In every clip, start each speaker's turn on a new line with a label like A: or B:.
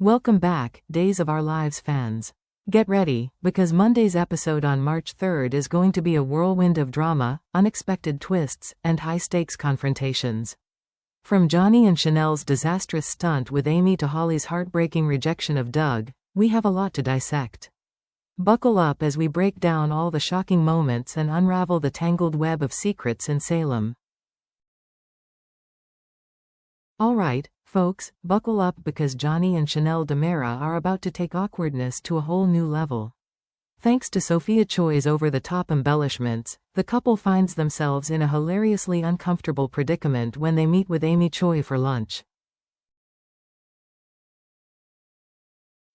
A: Welcome back, Days of Our Lives fans. Get ready, because Monday's episode on March 3rd is going to be a whirlwind of drama, unexpected twists, and high-stakes confrontations. From Johnny and Chanel's disastrous stunt with Amy to Holly's heartbreaking rejection of Doug, we have a lot to dissect. Buckle up as we break down all the shocking moments and unravel the tangled web of secrets in Salem. Alright, folks, buckle up because Johnny and Chanel DiMera are about to take awkwardness to a whole new level. Thanks to Sophia Choi's over-the-top embellishments, the couple finds themselves in a hilariously uncomfortable predicament when they meet with Amy Choi for lunch.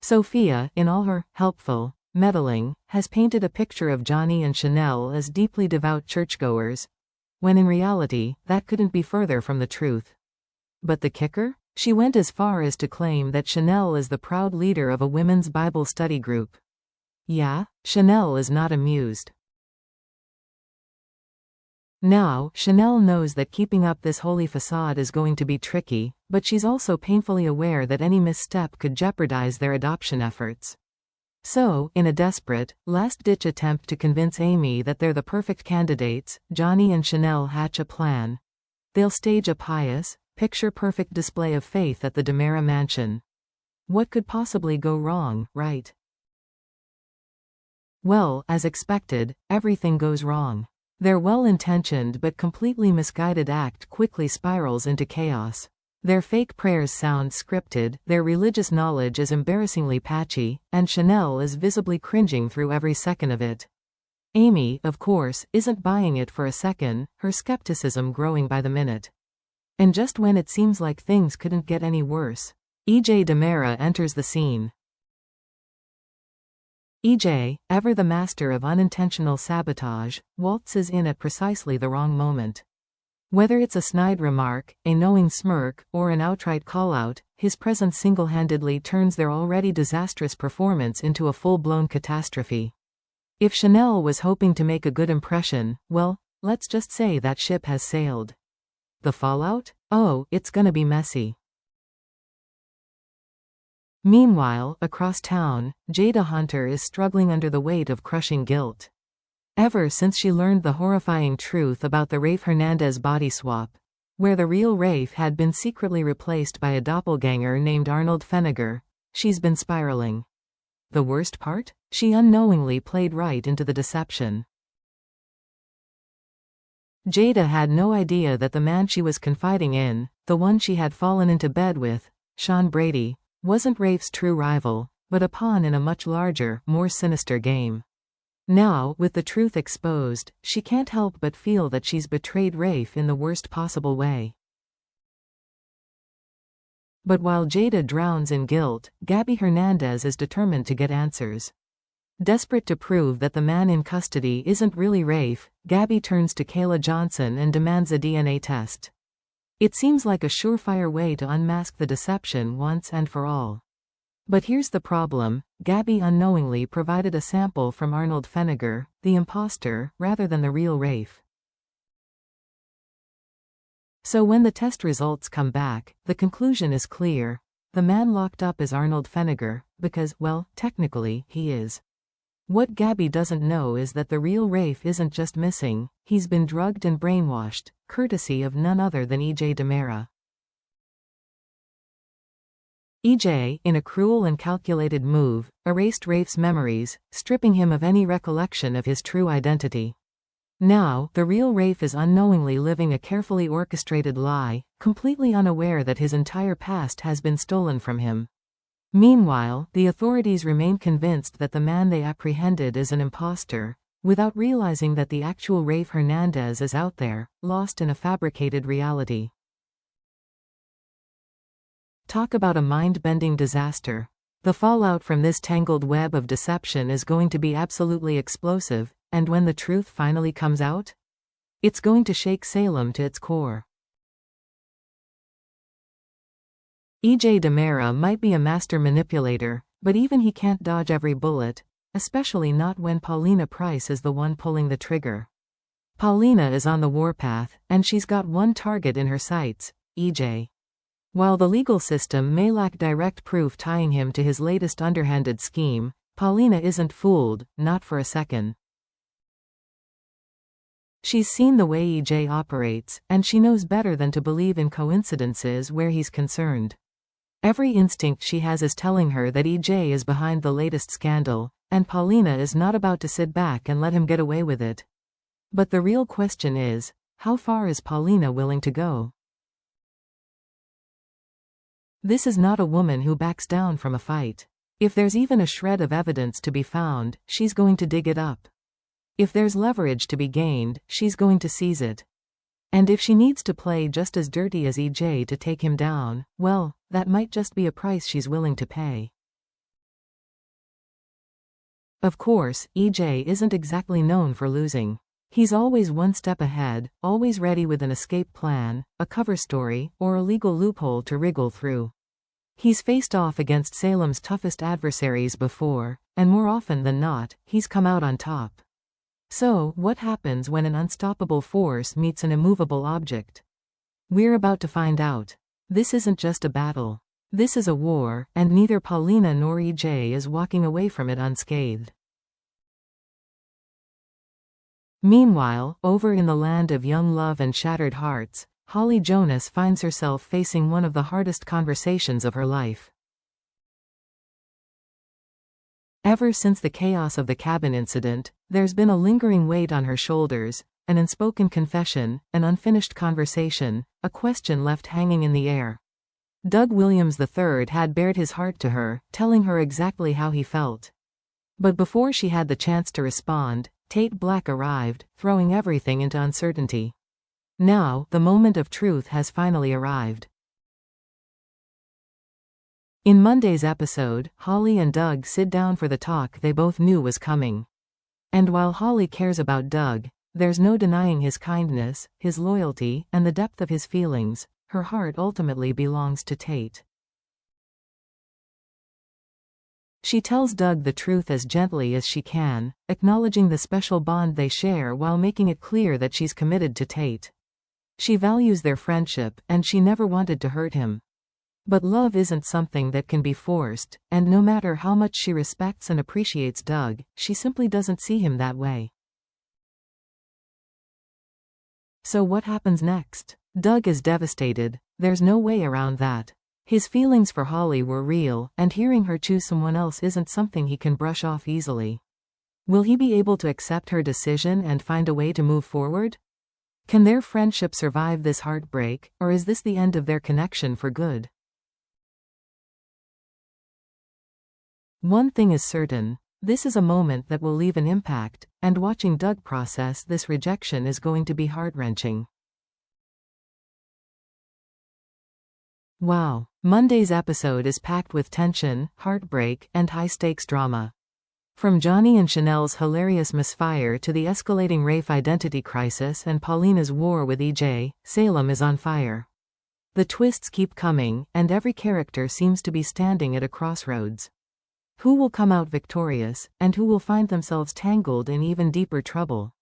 A: Sophia, in all her helpful meddling, has painted a picture of Johnny and Chanel as deeply devout churchgoers, when in reality, that couldn't be further from the truth. But the kicker? She went as far as to claim that Chanel is the proud leader of a women's Bible study group. Yeah, Chanel is not amused. Now, Chanel knows that keeping up this holy facade is going to be tricky, but she's also painfully aware that any misstep could jeopardize their adoption efforts. So, in a desperate, last-ditch attempt to convince Amy that they're the perfect candidates, Johnny and Chanel hatch a plan. They'll stage a pious, picture-perfect display of faith at the DiMera mansion. What could possibly go wrong, right? Well, as expected, everything goes wrong. Their well-intentioned but completely misguided act quickly spirals into chaos. Their fake prayers sound scripted, their religious knowledge is embarrassingly patchy, and Chanel is visibly cringing through every second of it. Amy, of course, isn't buying it for a second, her skepticism growing by the minute. And just when it seems like things couldn't get any worse, EJ DiMera enters the scene. EJ, ever the master of unintentional sabotage, waltzes in at precisely the wrong moment. Whether it's a snide remark, a knowing smirk, or an outright call-out, his presence single-handedly turns their already disastrous performance into a full-blown catastrophe. If Chanel was hoping to make a good impression, well, let's just say that ship has sailed. The fallout? Oh, it's gonna be messy. Meanwhile, across town, Jada Hunter is struggling under the weight of crushing guilt. Ever since she learned the horrifying truth about the Rafe Hernandez body swap, where the real Rafe had been secretly replaced by a doppelganger named Arnold Feniger, she's been spiraling. The worst part? She unknowingly played right into the deception. Jada had no idea that the man she was confiding in, the one she had fallen into bed with, Sean Brady, wasn't Rafe's true rival, but a pawn in a much larger, more sinister game. Now, with the truth exposed, she can't help but feel that she's betrayed Rafe in the worst possible way. But while Jada drowns in guilt, Gabby Hernandez is determined to get answers. Desperate to prove that the man in custody isn't really Rafe, Gabby turns to Kayla Johnson and demands a DNA test. It seems like a surefire way to unmask the deception once and for all. But here's the problem, Gabby unknowingly provided a sample from Arnold Feniger, the imposter, rather than the real Rafe. So when the test results come back, the conclusion is clear. The man locked up is Arnold Feniger, because, well, technically, he is. What Gabby doesn't know is that the real Rafe isn't just missing, he's been drugged and brainwashed, courtesy of none other than EJ DiMera. EJ, in a cruel and calculated move, erased Rafe's memories, stripping him of any recollection of his true identity. Now, the real Rafe is unknowingly living a carefully orchestrated lie, completely unaware that his entire past has been stolen from him. Meanwhile, the authorities remain convinced that the man they apprehended is an imposter, without realizing that the actual Rafe Hernandez is out there, lost in a fabricated reality. Talk about a mind-bending disaster. The fallout from this tangled web of deception is going to be absolutely explosive, and when the truth finally comes out, it's going to shake Salem to its core. EJ DiMera might be a master manipulator, but even he can't dodge every bullet, especially not when Paulina Price is the one pulling the trigger. Paulina is on the warpath, and she's got one target in her sights, EJ. While the legal system may lack direct proof tying him to his latest underhanded scheme, Paulina isn't fooled, not for a second. She's seen the way EJ operates, and she knows better than to believe in coincidences where he's concerned. Every instinct she has is telling her that EJ is behind the latest scandal, and Paulina is not about to sit back and let him get away with it. But the real question is, how far is Paulina willing to go? This is not a woman who backs down from a fight. If there's even a shred of evidence to be found, she's going to dig it up. If there's leverage to be gained, she's going to seize it. And if she needs to play just as dirty as EJ to take him down, well, that might just be a price she's willing to pay. Of course, EJ isn't exactly known for losing. He's always one step ahead, always ready with an escape plan, a cover story, or a legal loophole to wriggle through. He's faced off against Salem's toughest adversaries before, and more often than not, he's come out on top. So, what happens when an unstoppable force meets an immovable object? We're about to find out. This isn't just a battle. This is a war, and neither Paulina nor EJ is walking away from it unscathed. Meanwhile, over in the land of young love and shattered hearts, Holly Jonas finds herself facing one of the hardest conversations of her life. Ever since the chaos of the cabin incident, there's been a lingering weight on her shoulders, an unspoken confession, an unfinished conversation, a question left hanging in the air. Doug Williams III had bared his heart to her, telling her exactly how he felt. But before she had the chance to respond, Tate Black arrived, throwing everything into uncertainty. Now, the moment of truth has finally arrived. In Monday's episode, Holly and Doug sit down for the talk they both knew was coming. And while Holly cares about Doug, there's no denying his kindness, his loyalty, and the depth of his feelings. Her heart ultimately belongs to Tate. She tells Doug the truth as gently as she can, acknowledging the special bond they share while making it clear that she's committed to Tate. She values their friendship, and she never wanted to hurt him. But love isn't something that can be forced, and no matter how much she respects and appreciates Doug, she simply doesn't see him that way. So what happens next? Doug is devastated, there's no way around that. His feelings for Holly were real, and hearing her choose someone else isn't something he can brush off easily. Will he be able to accept her decision and find a way to move forward? Can their friendship survive this heartbreak, or is this the end of their connection for good? One thing is certain, this is a moment that will leave an impact, and watching Doug process this rejection is going to be heart-wrenching. Wow, Monday's episode is packed with tension, heartbreak, and high-stakes drama. From Johnny and Chanel's hilarious misfire to the escalating Rafe identity crisis and Paulina's war with EJ, Salem is on fire. The twists keep coming, and every character seems to be standing at a crossroads. Who will come out victorious, and who will find themselves tangled in even deeper trouble?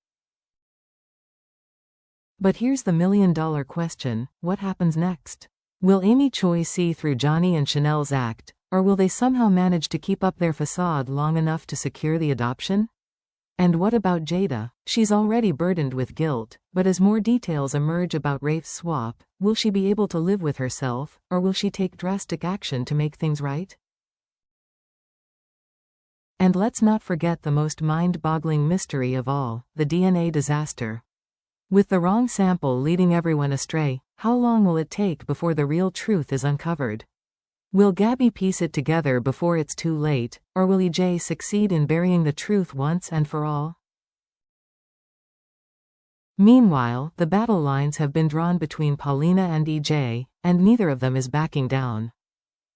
A: But here's the million-dollar question, what happens next? Will Amy Choi see through Johnny and Chanel's act, or will they somehow manage to keep up their facade long enough to secure the adoption? And what about Jada? She's already burdened with guilt, but as more details emerge about Rafe's swap, will she be able to live with herself, or will she take drastic action to make things right? And let's not forget the most mind-boggling mystery of all, the DNA disaster. With the wrong sample leading everyone astray, how long will it take before the real truth is uncovered? Will Gabby piece it together before it's too late, or will EJ succeed in burying the truth once and for all? Meanwhile, the battle lines have been drawn between Paulina and EJ, and neither of them is backing down.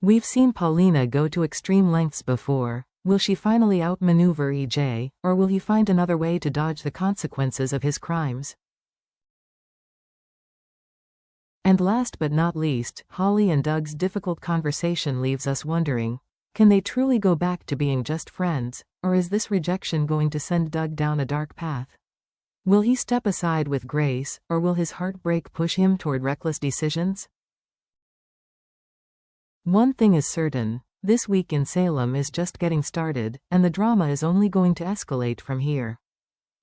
A: We've seen Paulina go to extreme lengths before. Will she finally outmaneuver EJ, or will he find another way to dodge the consequences of his crimes? And last but not least, Holly and Doug's difficult conversation leaves us wondering, can they truly go back to being just friends, or is this rejection going to send Doug down a dark path? Will he step aside with grace, or will his heartbreak push him toward reckless decisions? One thing is certain, this week in Salem is just getting started, and the drama is only going to escalate from here.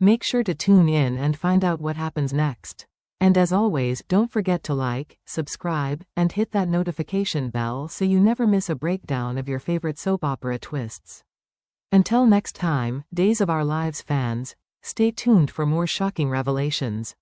A: Make sure to tune in and find out what happens next. And as always, don't forget to like, subscribe, and hit that notification bell so you never miss a breakdown of your favorite soap opera twists. Until next time, Days of Our Lives fans, stay tuned for more shocking revelations.